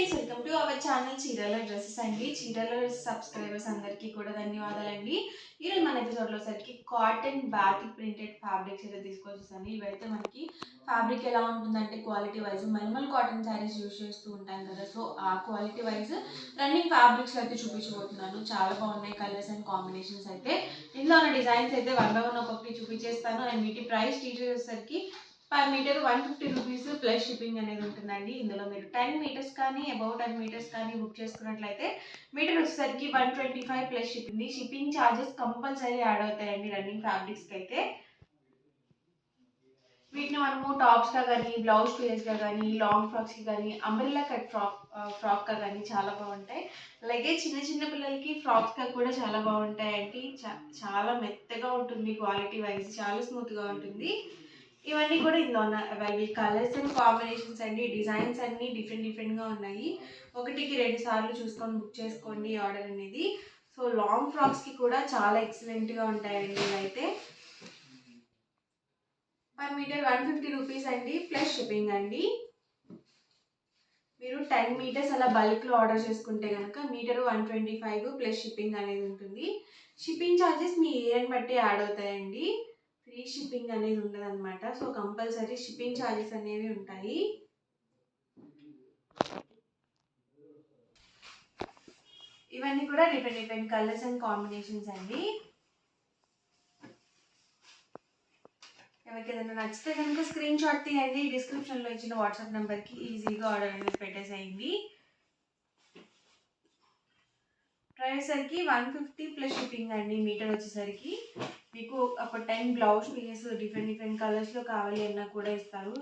Friends, welcome to our channel Chirala dresses అండి. Chirala subscribers అందరికీ కూడా ధన్యవాదాలండి. ఈరోజు మన ఎపిసోడ్లో సరికి కాటన్ బాటిక్ ప్రింటెడ్ ఫ్యాబ్రిక్స్ అయితే తీసుకొచ్చేసాను. ఇవైతే మనకి ఫ్యాబ్రిక్ ఎలా ఉంటుందంటే quality wise mulmul cotton saris use చేస్తూ ఉంటాం కదా, సో ఆ క్వాలిటీ వైజ్ రన్నింగ్ ఫ్యాబ్రిక్స్ అయితే చూపించబోతున్నాను. చాలా బాగున్నాయి కలర్స్ అండ్ కాంబినేషన్స్ అయితే. ఇందులో ఉన్న డిజైన్స్ అయితే వన్ బై వన్ ఒక్కొక్కటి చూపించేస్తాను. అండ్ వీటి ప్రైస్ డీటెయిల్స్ వచ్చేసరికి per metre 150 rupees plus shipping అనేది ఉంటుందండి. ఇందులో మీరు 10 మీటర్స్ కానీ అబౌవ్ 10 మీటర్స్ కానీ బుక్ చేసుకున్నట్లయితే మీటర్ వచ్చేసరికి 125 plus shipping. Shipping charges compulsory add అవుతాయండి రన్నింగ్ ఫ్యాబ్రిక్స్కి అయితే. వీటిని మనము టాప్స్గా కానీ, బ్లౌజ్ పీసెస్గా కానీ, లాంగ్ ఫ్రాక్స్కి కానీ, అంబ్రెల్లా కట్ ఫ్రాక్గా కానీ చాలా బాగుంటాయి. అలాగే చిన్న చిన్న పిల్లలకి ఫ్రాక్స్గా కూడా చాలా బాగుంటాయండి. చాలా మెత్తగా ఉంటుంది, క్వాలిటీ వైజ్ చాలా స్మూత్గా ఉంటుంది. ఇవన్నీ కూడా ఇందులో ఉన్నాయి. కలర్స్ అండ్ కాంబినేషన్స్ అండి, డిజైన్స్ అన్నీ డిఫరెంట్గా ఉన్నాయి. ఒకటికి 2 సార్లు చూసుకొని బుక్ చేసుకోండి ఆర్డర్ అనేది. సో లాంగ్ ఫ్రాక్స్కి కూడా చాలా ఎక్సలెంట్గా ఉంటాయండి ఇవైతే. పర్ మీటర్ 150 రూపీస్ అండి ప్లస్ షిప్పింగ్ అండి. మీరు 10 మీటర్స్ అలా బల్క్లో ఆర్డర్ చేసుకుంటే కనుక మీటర్ 125 ప్లస్ షిప్పింగ్ అనేది ఉంటుంది. షిప్పింగ్ ఛార్జెస్ మీ ఏరియాని బట్టి యాడ్ అవుతాయండి. ఫ్రీ షిప్పింగ్ అనేది ఉండదు అనమాట. సో కంపల్సరీ షిప్పింగ్ ఛార్జెస్ అనేవి ఉంటాయి. ఇవన్నీ కూడా డిఫరెంట్ కలర్స్ అండ్ కాంబినేషన్స్ అండి. ఎవరికి ఏదైనా నచ్చితే కనుక స్క్రీన్ షాట్ తీయండి. డిస్క్రిప్షన్లో ఇచ్చిన వాట్సాప్ నెంబర్కి ఈజీగా ఆర్డర్ అనేది పెట్టేసేయండి. ప్రైస్ సరికి 150 ప్లస్ షిప్పింగ్ అండి. మీటర్ వచ్చేసరికి మీకు ఒక 10 బ్లౌజ్ పీసెస్ డిఫరెంట్ కలర్స్లో కావాలి అన్నా కూడా ఇస్తారు.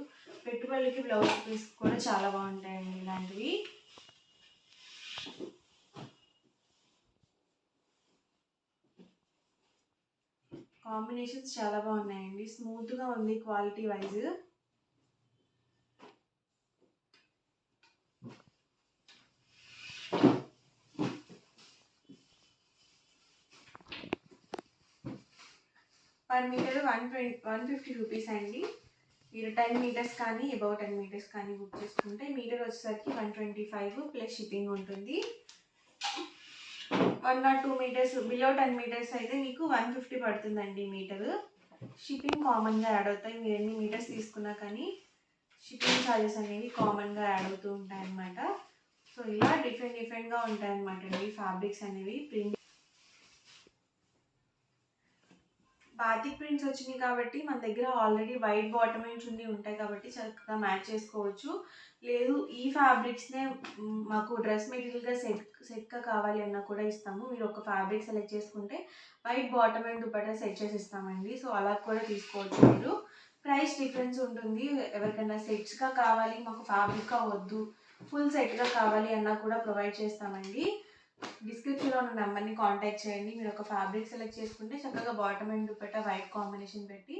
పెట్టుబడులకి బ్లౌజ్ పీస్ కూడా చాలా బాగుంటాయండి ఇలాంటివి. కాంబినేషన్స్ చాలా బాగున్నాయండి, స్మూత్గా ఉంది quality wise. Per metre 150 rupees అండి. మీరు 10 మీటర్స్ కానీ అబౌవ్ 10 మీటర్స్ కానీ బుక్ చేసుకుంటే మీటర్ వచ్చేసరికి 125 ప్లస్ షిప్పింగ్ ఉంటుంది. 1 or 2 మీటర్స్ బిలో 10 మీటర్స్ అయితే మీకు 150 పడుతుందండి మీటర్. షిప్పింగ్ కామన్గా యాడ్ అవుతాయి. మీరు ఎన్ని మీటర్స్ తీసుకున్నా కానీ షిప్పింగ్ ఛార్జెస్ అనేవి కామన్గా యాడ్ అవుతూ ఉంటాయి అన్నమాట. సో ఇలా డిఫరెంట్గా ఉంటాయి అన్నమాట అండి ఫ్యాబ్రిక్స్ అనేవి. ప్రింట్ బాతిక్ ప్రింట్స్ వచ్చినాయి కాబట్టి మన దగ్గర ఆల్రెడీ వైట్ బాటమ్ అండ్ చున్నీ ఉంటాయి కాబట్టి చక్కగా మ్యాచ్ చేసుకోవచ్చు. లేదు ఈ ఫ్యాబ్రిక్స్నే మాకు డ్రెస్ మెటీరియల్గా సెట్గా కావాలి అన్నా కూడా ఇస్తాము. మీరు ఒక ఫ్యాబ్రిక్ సెలెక్ట్ చేసుకుంటే white bottom and dupatta set చేసి ఇస్తామండి. సో అలా కూడా తీసుకోవచ్చు మీరు. ప్రైస్ డిఫరెన్స్ ఉంటుంది. ఎవరికైనా సెట్స్గా కావాలి, మాకు ఫ్యాబ్రిక్గా వద్దు, ఫుల్ సెట్గా కావాలి అన్నా కూడా ప్రొవైడ్ చేస్తామండి. డిస్క్రిప్షన్లో ఉన్న నెంబర్ని కాంటాక్ట్ చేయండి. మీరు ఒక ఫ్యాబ్రిక్ సెలెక్ట్ చేసుకుంటే చక్కగా bottom and dupatta white combination పెట్టి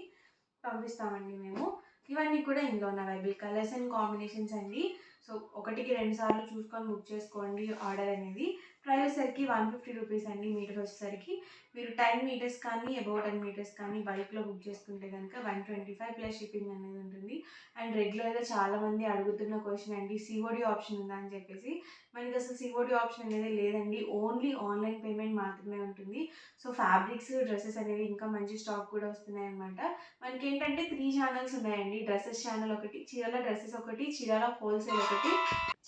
పంపిస్తామండి మేము. ఇవన్నీ కూడా ఇందులో ఉన్న అవైలబుల్ కలర్స్ అండ్ కాంబినేషన్స్ అండి. సో ఒకటికి 2 సార్లు చూసుకొని బుక్ చేసుకోండి ఆర్డర్ అనేది. ప్రైస్ సరికి 150 రూపీస్ అండి. మీటర్ వచ్చేసరికి మీరు 10 మీటర్స్ కానీ అబౌవ్ 10 మీటర్స్ కానీ బల్క్లో బుక్ చేసుకుంటే కనుక 125 ప్లస్ షిప్పింగ్ అనేది ఉంటుంది. అండ్ రెగ్యులర్గా చాలామంది అడుగుతున్న క్వశ్చన్ అండి, సిఓడి ఆప్షన్ ఉందా అని చెప్పేసి. మనకి అసలు సిఓడి ఆప్షన్ అనేది లేదండి. ఓన్లీ ఆన్లైన్ పేమెంట్ మాత్రమే ఉంటుంది. సో ఫ్యాబ్రిక్స్ డ్రెస్సెస్ అనేవి ఇంకా మంచి స్టాక్ కూడా వస్తున్నాయి అనమాట. మనకి ఏంటంటే 3 ఛానల్స్ ఉన్నాయండి. డ్రెస్సెస్ ఛానల్ ఒకటి, చీరాల డ్రెస్సెస్ ఒకటి, చీరాల హోల్సేల్ ఒకటి,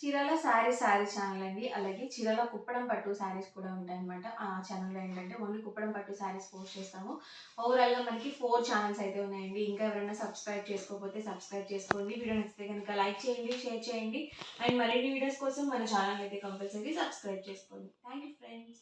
చీరాల శారీస్ ఛానల్ అండి. అలాగే చీరాల కుప్పడం పట్టు శారీస్ కూడా ఉంటాయన్నమాట. ఆ ఛానల్లో ఏంటంటే ఓన్లీ కుప్పడం పట్టు శారీస్ పోస్ట్ చేస్తాము. ఓవరాల్గా మనకి 4 ఛానల్స్ అయితే ఉన్నాయండి. ఇంకా ఎవరైనా సబ్స్క్రైబ్ చేసుకోకపోతే సబ్స్క్రైబ్ చేసుకోండి. వీడియో నచ్చితే కనుక లైక్ చేయండి, షేర్ చేయండి. అండ్ మరిన్ని వీడియోస్ కోసం మన ఛానల్ అయితే కంపల్సరీ సబ్స్క్రైబ్ చేసుకోండి. Thank you friends.